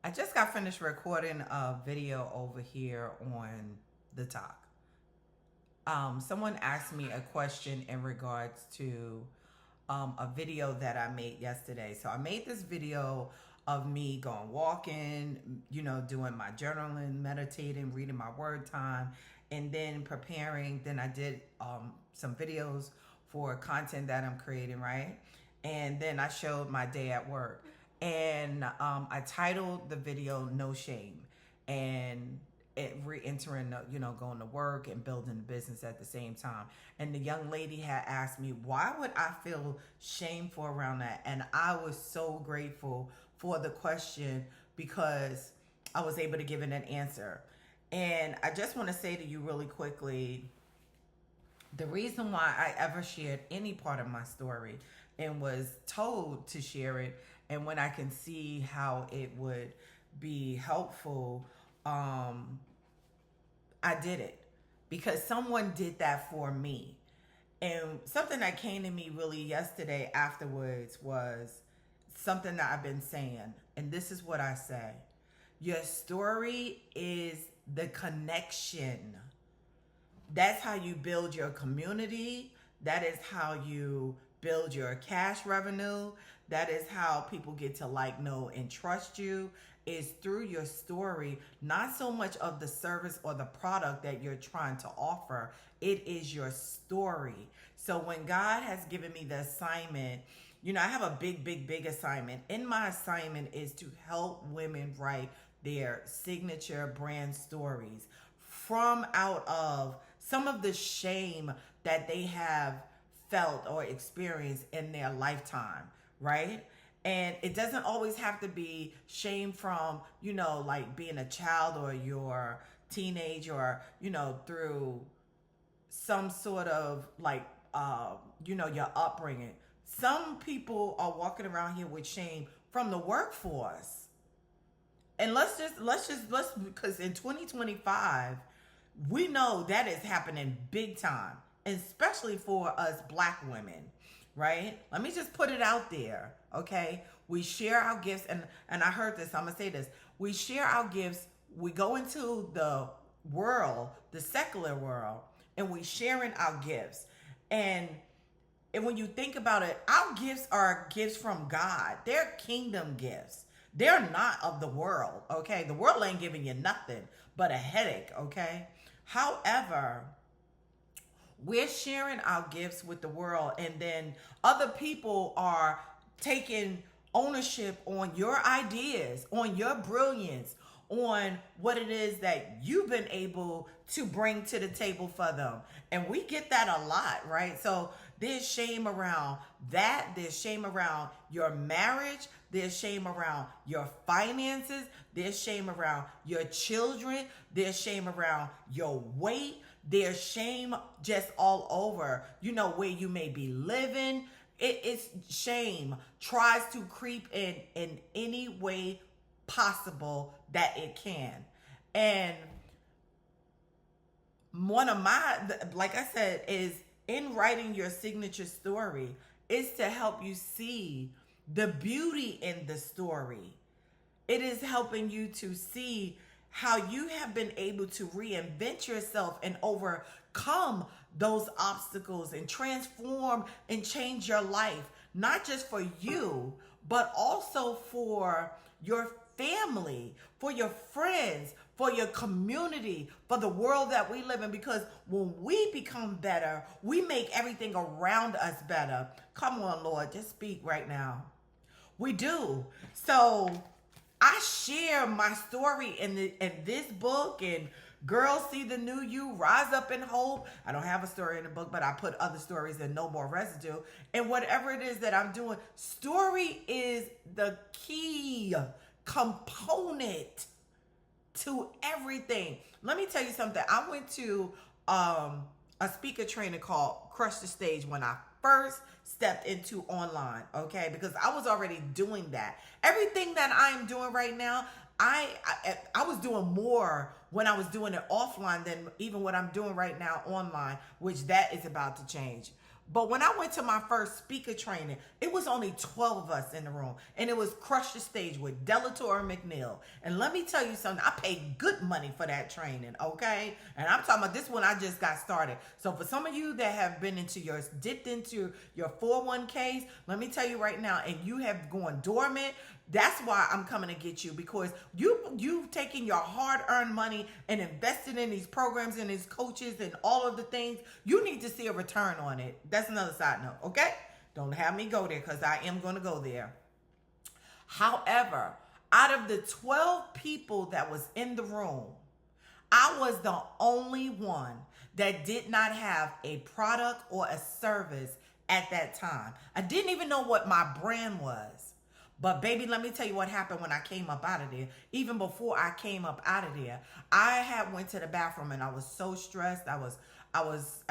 I just got finished recording a video over here on the talk. Someone asked me a question in regards to a video that I made yesterday. So I made this video of me going walking, doing my journaling, meditating, reading my word time, and then preparing. Then I did some videos for content that I'm creating, right? And then I showed my day at work. And I titled the video "No Shame," and re-entering, going to work and building the business at the same time. And the young lady had asked me, why would I feel shameful around that? And I was so grateful for the question because I was able to give it an answer. And I just want to say to you really quickly, the reason why I ever shared any part of my story and was told to share it, and when I can see how it would be helpful, I did it because someone did that for me. And something that came to me really yesterday afterwards was something that I've been saying. And this is what I say: your story is the connection. That's how you build your community. That is how you build your cash revenue. That is how people get to know, and trust you, is through your story, not so much of the service or the product that you're trying to offer. It is your story. So when God has given me the assignment, I have a big assignment. And my assignment is to help women write their signature brand stories from out of some of the shame that they have felt or experienced in their lifetime, right? And it doesn't always have to be shame from, being a child or your teenage or, through some sort of your upbringing. Some people are walking around here with shame from the workforce. And let's because in 2025, we know that is happening big time, especially for us Black women, right? Let me just put it out there, okay? We share our gifts, and I heard this, I'm gonna say this. We share our gifts, we go into the world, the secular world, and we sharing our gifts. And when you think about it, our gifts are gifts from God. They're kingdom gifts. They're not of the world, okay? The world ain't giving you nothing but a headache, okay? However, we're sharing our gifts with the world, and then other people are taking ownership on your ideas, on your brilliance, on what it is that you've been able to bring to the table for them. And we get that a lot, right? So there's shame around that. There's shame around your marriage. There's shame around your finances. There's shame around your children. There's shame around your weight. There's shame just all over, where you may be living. It's shame tries to creep in any way possible that it can. And one of my, like I said, is in writing your signature story is to help you see the beauty in the story. It is helping you to see how you have been able to reinvent yourself and overcome those obstacles and transform and change your life, not just for you, but also for your family, for your friends, for your community, for the world that we live in. Because when we become better, we make everything around us better. Come on, Lord, just speak right now. We do. So I share my story in this book, and Girls See the New You, Rise Up in Hope. I don't have a story in the book, but I put other stories in No More Residue. And whatever it is that I'm doing, story is the key component to everything. Let me tell you something. I went to a speaker training called Crush the Stage when I first stepped into online, okay? Because I was already doing that. Everything that I am doing right now, I was doing more when I was doing it offline than even what I'm doing right now online, which that is about to change. But when I went to my first speaker training, it was only 12 of us in the room. And it was Crush the Stage with Delator and McNeil. And let me tell you something, I paid good money for that training, okay? And I'm talking about this one, I just got started. So for some of you that have been dipped into your 401ks, let me tell you right now, and you have gone dormant, that's why I'm coming to get you, because you've taken your hard-earned money and invested in these programs and these coaches and all of the things. You need to see a return on it. That's another side note, okay? Don't have me go there, because I am going to go there. However, out of the 12 people that was in the room, I was the only one that did not have a product or a service at that time. I didn't even know what my brand was. But baby, let me tell you what happened when I came up out of there. Even before I came up out of there, I had went to the bathroom and I was so stressed. I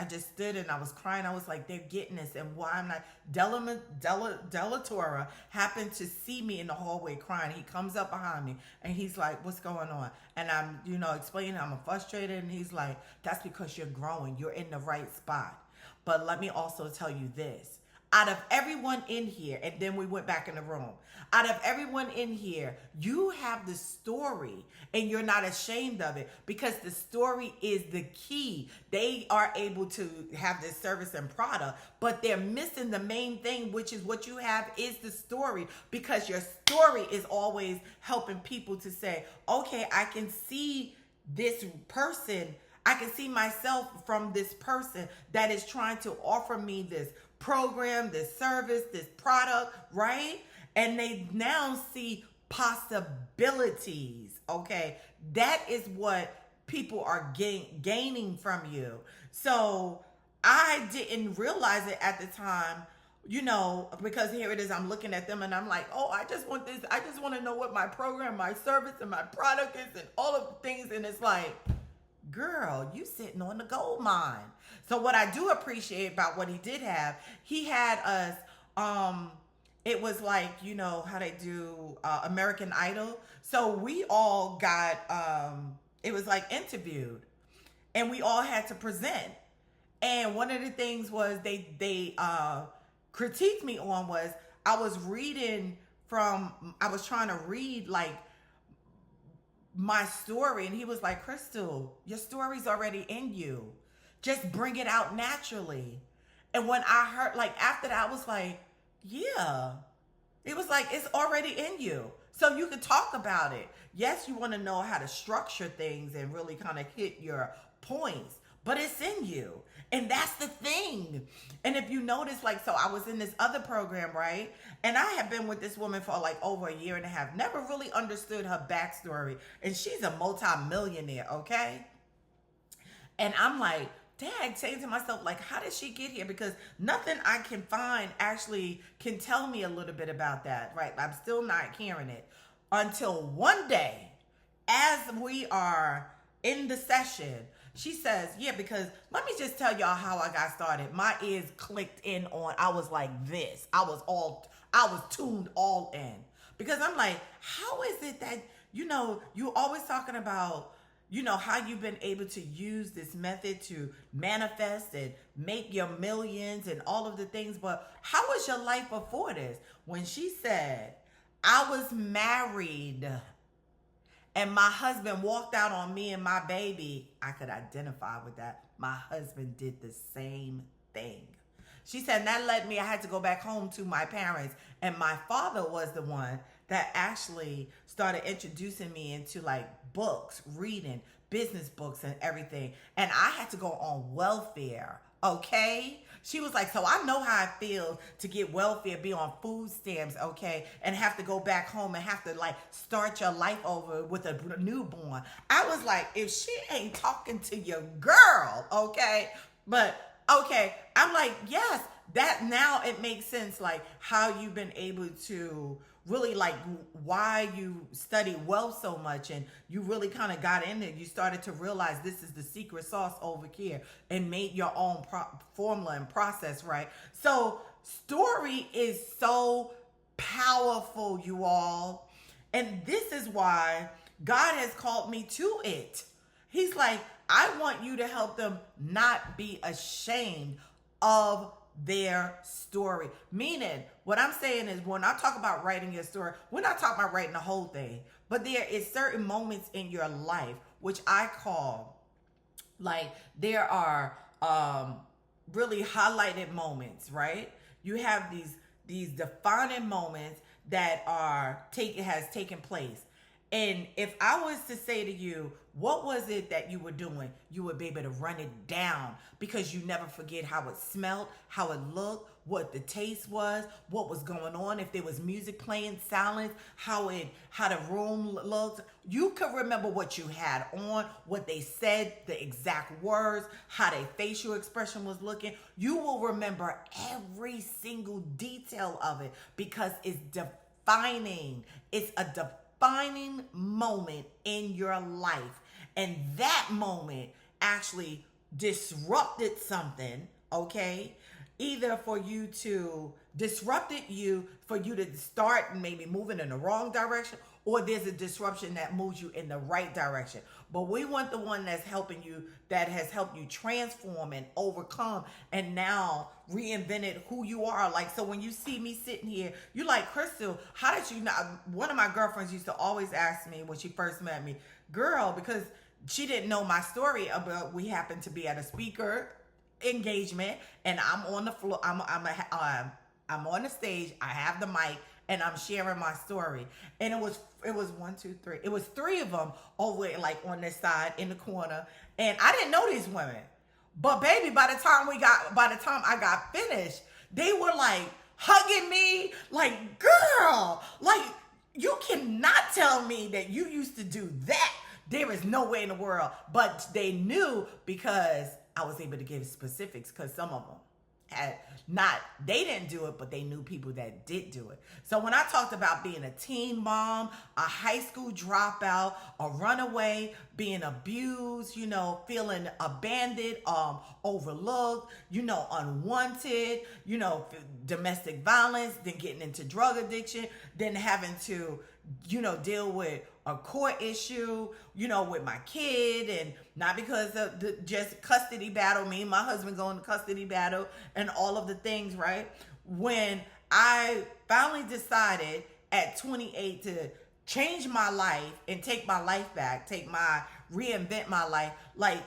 just stood and I was crying. I was like, they're getting this, and why I'm not. Delatora happened to see me in the hallway crying. He comes up behind me and he's like, what's going on? And I'm, explaining I'm frustrated, and he's like, that's because you're growing. You're in the right spot. But let me also tell you this. Out of everyone in here, and then we went back in the room. Out of everyone in here, you have the story, and you're not ashamed of it, because the story is the key. They are able to have this service and product, but they're missing the main thing, which is what you have is the story, because your story is always helping people to say, okay, I can see this person. I can see myself from this person that is trying to offer me this program, this service, this product, right? And they now see possibilities, okay? That is what people are gaining from you. So I didn't realize it at the time, because here it is, I'm looking at them and I'm like, oh, I just want this. I just want to know what my program, my service, and my product is, and all of the things. And it's like, girl, you sitting on the gold mine. So what I do appreciate about what he did have, he had us, it was like, how they do American Idol. So we all got, it was like interviewed, and we all had to present. And one of the things was they critiqued me on was I was trying to read like my story, and he was like, Crystal, your story's already in you. Just bring it out naturally. And when I heard, like, after that, I was like, yeah. It was like, it's already in you. So you can talk about it. Yes, you want to know how to structure things and really kind of hit your points, but it's in you. And that's the thing. And if you notice, like, so I was in this other program, right? And I have been with this woman for like over a year and a half. Never really understood her backstory. And she's a multi-millionaire, okay? And I'm like, dang, saying to myself, like, how did she get here? Because nothing I can find actually can tell me a little bit about that, right? I'm still not hearing it. Until one day, as we are in the session, she says, yeah, because let me just tell y'all how I got started. My ears clicked in on, I was like this. I was tuned all in. Because I'm like, how is it that, you always talking about, how you've been able to use this method to manifest and make your millions and all of the things. But how was your life before this? When she said, I was married and my husband walked out on me and my baby, I could identify with that. My husband did the same thing. She said, that led me, I had to go back home to my parents. And my father was the one that actually started introducing me into like books, reading, business books and everything. And I had to go on welfare, okay? She was like, so I know how it feels to get welfare, be on food stamps, okay? And have to go back home and have to like start your life over with a newborn. I was like, if she ain't talking to your girl, okay? But okay, I'm like, yes, that now it makes sense, like how you've been able to really like why you study wealth so much, and you really kind of got in it. You started to realize this is the secret sauce over here and made your own formula and process, right? So story is so powerful, you all. And this is why God has called me to it. He's like, I want you to help them not be ashamed of their story. Meaning, what I'm saying is, when I talk about writing your story, we're not talking about writing the whole thing, but there is certain moments in your life, which I call, like, there are really highlighted moments, right? You have these defining moments that has taken place. And if I was to say to you, what was it that you were doing? You would be able to run it down, because you never forget how it smelled, how it looked, what the taste was, what was going on, if there was music playing, silence, how the room looked. You could remember what you had on, what they said, the exact words, how their facial expression was looking. You will remember every single detail of it, because it's defining. It's a defining moment in your life. And that moment actually disrupted something, okay? Either for you to for you to start maybe moving in the wrong direction, or there's a disruption that moves you in the right direction. But we want the one that has helped you transform and overcome, and now reinvented who you are. Like, so when you see me sitting here, you're like, Crystal, how did you know? One of my girlfriends used to always ask me when she first met me, girl, because she didn't know my story about, we happened to be at a speaker engagement, and I'm on the floor, I'm on the stage, I have the mic, and I'm sharing my story. And it was one, two, three. It was three of them over like on this side in the corner, and I didn't know these women. But baby, by the time I got finished, they were like hugging me, like, girl, like, you cannot tell me that you used to do that. There is no way in the world. But they knew, because I was able to give specifics, because some of them they didn't do it, but they knew people that did do it. So when I talked about being a teen mom, a high school dropout, a runaway, being abused, feeling abandoned, overlooked, unwanted, domestic violence, then getting into drug addiction, then having to, deal with a court issue, with my kid, and not because of just custody battle, me and my husband going to custody battle, and all of the things, right? When I finally decided at 28 to change my life and take my life back, reinvent my life, like,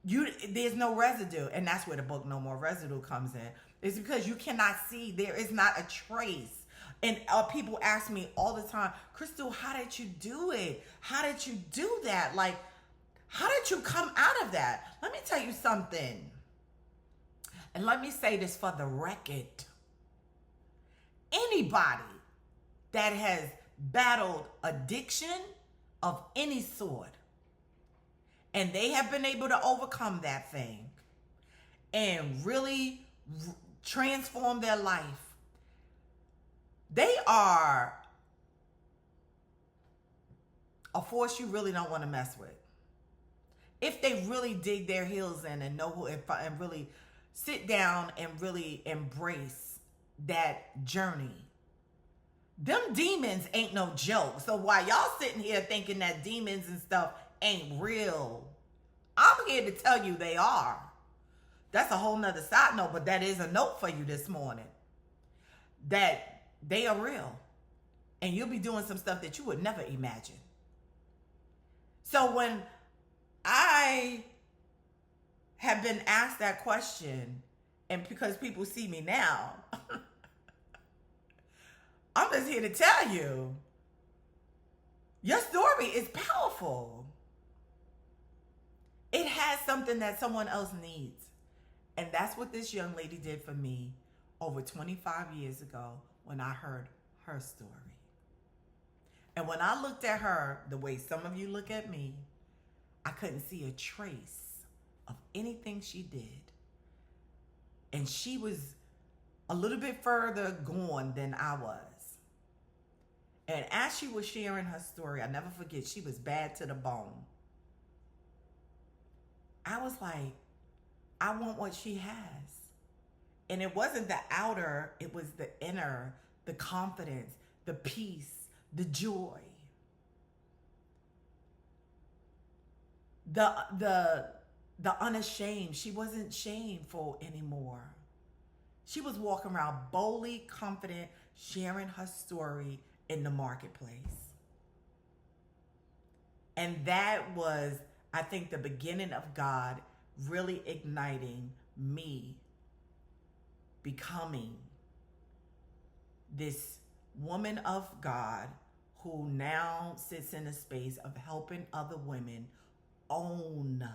there's no residue. And that's where the book No More Residue comes in. It's because you cannot see, there is not a trace. And people ask me all the time, Crystal, how did you do it? How did you do that? Like, how did you come out of that? Let me tell you something. And let me say this for the record. Anybody that has battled addiction of any sort, and they have been able to overcome that thing and really transform their life, they are a force you really don't want to mess with. If they really dig their heels in and know who, and really sit down and really embrace that journey. Them demons ain't no joke. So while y'all sitting here thinking that demons and stuff ain't real, I'm here to tell you they are. That's a whole nother side note, but that is a note for you this morning. That they are real. And you'll be doing some stuff that you would never imagine. So when I have been asked that question, and because people see me now, I'm just here to tell you, your story is powerful. It has something that someone else needs. And that's what this young lady did for me over 25 years ago when I heard her story. And when I looked at her, the way some of you look at me, I couldn't see a trace of anything she did. And she was a little bit further gone than I was. And as she was sharing her story, I never forget, she was bad to the bone. I was like, I want what she has. And it wasn't the outer, it was the inner, the confidence, the peace, the joy. The unashamed. She wasn't shameful anymore. She was walking around boldly, confident, sharing her story in the marketplace. And that was, I think, the beginning of God really igniting me becoming this woman of God who now sits in a space of helping other women own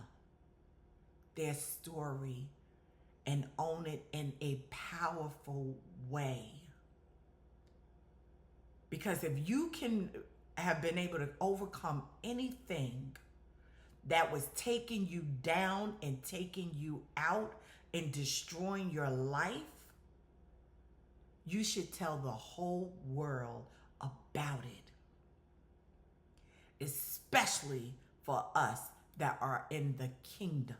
their story and own it in a powerful way. Because if you can have been able to overcome anything that was taking you down and taking you out and destroying your life, you should tell the whole world about it. Especially for us that are in the kingdom.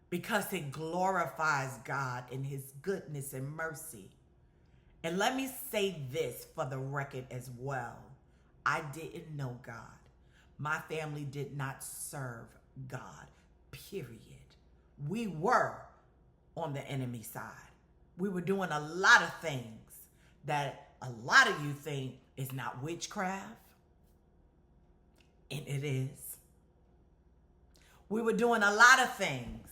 Because it glorifies God in his goodness and mercy. And let me say this for the record as well. I didn't know God. My family did not serve God, period. We were on the enemy side. We were doing a lot of things that a lot of you think is not witchcraft. And it is. We were doing a lot of things.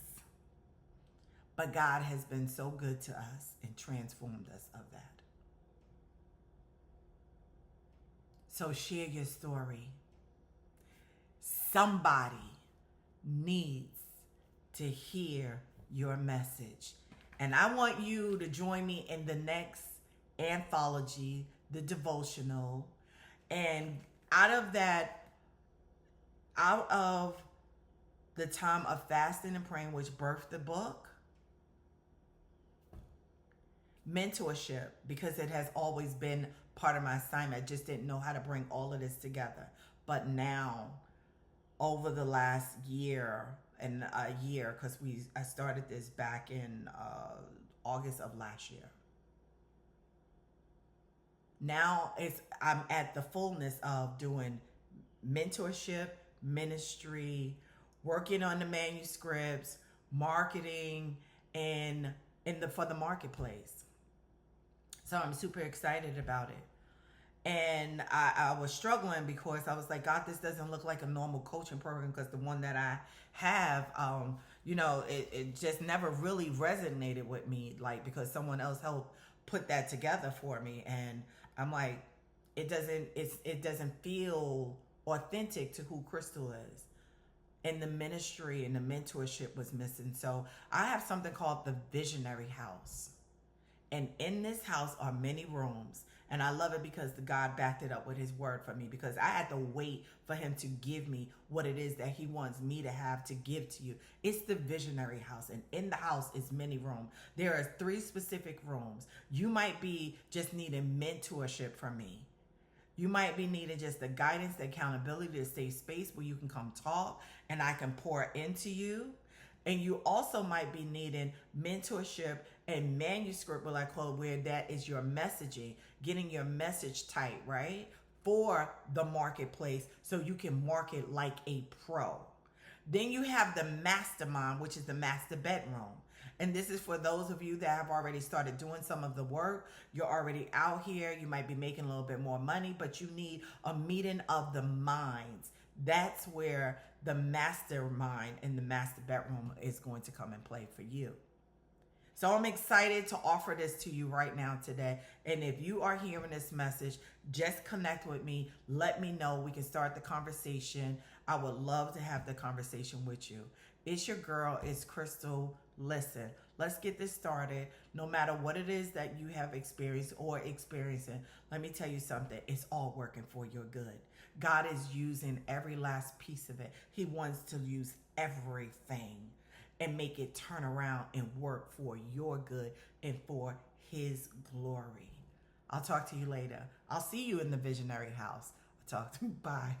But God has been so good to us and transformed us of that. So share your story. Somebody needs to hear your message. And I want you to join me in the next anthology, the devotional. And out of the time of fasting and praying, which birthed the book, mentorship, because it has always been part of my assignment. I just didn't know how to bring all of this together. But now, over the last year, because I started this back in August of last year. Now I'm at the fullness of doing mentorship, ministry, working on the manuscripts, marketing, and for the marketplace. So I'm super excited about it. And I was struggling because I was like, God, this doesn't look like a normal coaching program, because the one that I have, it just never really resonated with me, like, because someone else helped put that together for me. And I'm like, it doesn't feel authentic to who Crystal is. And the ministry and the mentorship was missing. So I have something called the Visionary House. And in this house are many rooms. And I love it because the God backed it up with his word for me, because I had to wait for him to give me what it is that he wants me to have to give to you. It's the Visionary House. And in the house is many rooms. There are 3 specific rooms. You might be just needing mentorship from me. You might be needing just the guidance, the accountability, the safe space where you can come talk and I can pour into you. And you also might be needing mentorship and manuscript, what I call, where that is your messaging, getting your message tight, right? For the marketplace so you can market like a pro. Then you have the mastermind, which is the master bedroom. And this is for those of you that have already started doing some of the work. You're already out here. You might be making a little bit more money, but you need a meeting of the minds. That's where the mastermind and the master bedroom is going to come and play for you. So I'm excited to offer this to you right now today. And if you are hearing this message, just connect with me. Let me know. We can start the conversation. I would love to have the conversation with you. It's your girl. It's Crystal. Listen, let's get this started. No matter what it is that you have experienced or experiencing, let me tell you something. It's all working for your good. God is using every last piece of it. He wants to use everything and make it turn around and work for your good and for his glory. I'll talk to you later. I'll see you in the Visionary House. I'll talk to you. Bye.